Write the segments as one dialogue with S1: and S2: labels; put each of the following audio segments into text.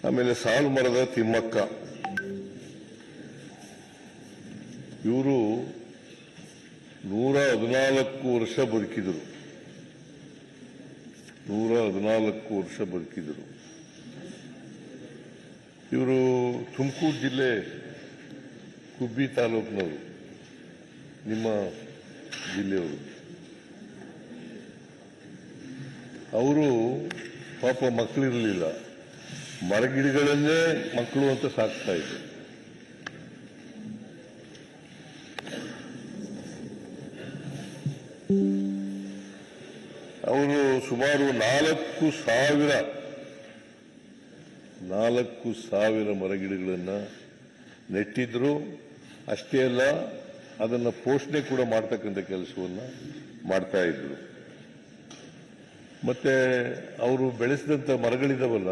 S1: ಆಮೇಲೆ ಸಾಲು ಮರದ ತಿಮ್ಮಕ್ಕ, ಇವರು 114 ವರ್ಷ ಬದುಕಿದರು. 114 ವರ್ಷ ಬದುಕಿದರು. ಇವರು ತುಮಕೂರು ಜಿಲ್ಲೆ ಕುಬ್ಬಿ ತಾಲೂಕಿನವರು, ನಿಮ್ಮ ಜಿಲ್ಲೆಯವರು. ಅವರು ಪಾಪ ಮಕ್ಕಳಿರಲಿಲ್ಲ, ಮರಗಿಡಗಳನ್ನೇ ಮಕ್ಕಳು ಅಂತ ಸಾಕ್ತಾ ಇದ್ರು. ಅವರು ಸುಮಾರು 4,000 ಮರಗಿಡಗಳನ್ನ ನೆಟ್ಟಿದ್ರು. ಅಷ್ಟೇ ಅಲ್ಲ, ಅದನ್ನ ಪೋಷಣೆ ಕೂಡ ಮಾಡ್ತಕ್ಕಂಥ ಕೆಲಸವನ್ನ ಮಾಡ್ತಾ ಇದ್ರು. ಮತ್ತೆ ಅವರು ಬೆಳೆಸಿದಂತ ಮರಗಳಿದಾವಲ್ಲ,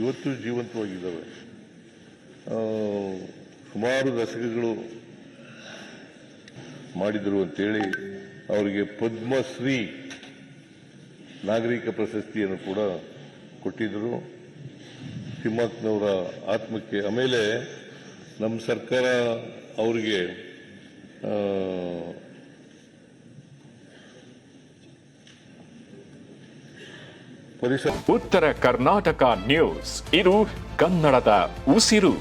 S1: ಇವತ್ತು ಜೀವಂತವಾಗಿದ್ದಾವೆ. ಸುಮಾರು ದಶಕಗಳು ಮಾಡಿದ್ರು ಅಂತೇಳಿ ಅವರಿಗೆ ಪದ್ಮಶ್ರೀ ನಾಗರಿಕ ಪ್ರಶಸ್ತಿಯನ್ನು ಕೂಡ ಕೊಟ್ಟಿದ್ರು. ತಿಮ್ಮಕ್ಕನವರ ಆತ್ಮಕ್ಕೆ. ಆಮೇಲೆ ನಮ್ಮ ಸರ್ಕಾರ ಅವರಿಗೆ
S2: ಉತ್ತರ ಕರ್ನಾಟಕ ನ್ಯೂಸ್, ಇದು ಕನ್ನಡದ ಉಸಿರು.